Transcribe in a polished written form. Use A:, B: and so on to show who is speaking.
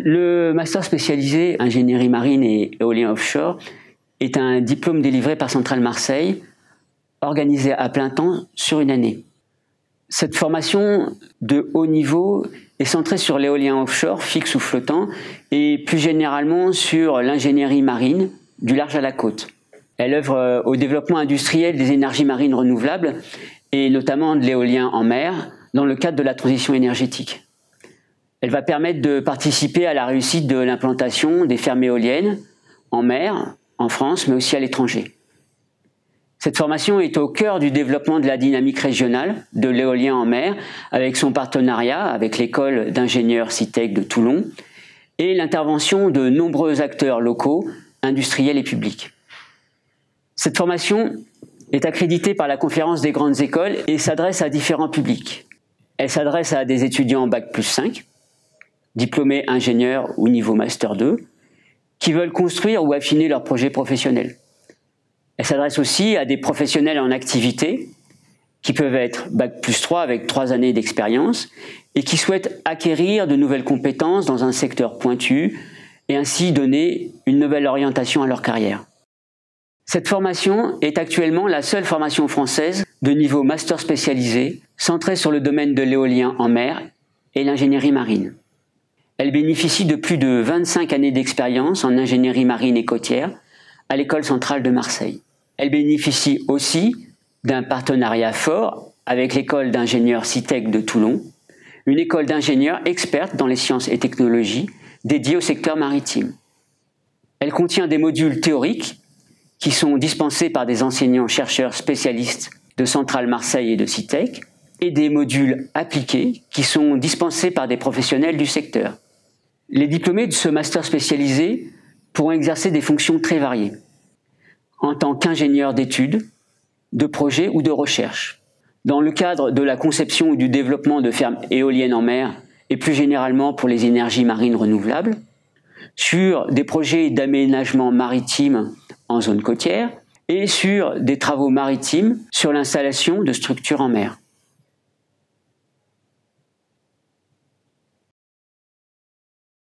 A: Le master spécialisé ingénierie marine et éolien offshore est un diplôme délivré par Centrale Marseille, organisé à plein temps sur une année. Cette formation de haut niveau est centrée sur l'éolien offshore, fixe ou flottant, et plus généralement sur l'ingénierie marine, du large à la côte. Elle œuvre au développement industriel des énergies marines renouvelables, et notamment de l'éolien en mer, dans le cadre de la transition énergétique. Elle va permettre de participer à la réussite de l'implantation des fermes éoliennes en mer, en France, mais aussi à l'étranger. Cette formation est au cœur du développement de la dynamique régionale de l'éolien en mer, avec son partenariat avec l'école d'ingénieurs CITEC de Toulon et l'intervention de nombreux acteurs locaux, industriels et publics. Cette formation est accréditée par la Conférence des grandes écoles et s'adresse à différents publics. Elle s'adresse à des étudiants Bac+5, diplômés ingénieurs ou niveau Master 2, qui veulent construire ou affiner leur projet professionnel. Elle s'adresse aussi à des professionnels en activité, qui peuvent être Bac+3 avec 3 années d'expérience, et qui souhaitent acquérir de nouvelles compétences dans un secteur pointu, et ainsi donner une nouvelle orientation à leur carrière. Cette formation est actuellement la seule formation française de niveau master spécialisé, centrée sur le domaine de l'éolien en mer et l'ingénierie marine. Elle bénéficie de plus de 25 années d'expérience en ingénierie marine et côtière à l'École centrale de Marseille. Elle bénéficie aussi d'un partenariat fort avec l'école d'ingénieurs CITEC de Toulon, une école d'ingénieurs experte dans les sciences et technologies dédiée au secteur maritime. Elle contient des modules théoriques qui sont dispensés par des enseignants-chercheurs spécialistes de Centrale Marseille et de CITEC, et des modules appliqués qui sont dispensés par des professionnels du secteur. Les diplômés de ce master spécialisé pourront exercer des fonctions très variées, en tant qu'ingénieurs d'études, de projets ou de recherche, dans le cadre de la conception ou du développement de fermes éoliennes en mer et plus généralement pour les énergies marines renouvelables, sur des projets d'aménagement maritime en zone côtière et sur des travaux maritimes sur l'installation de structures en mer.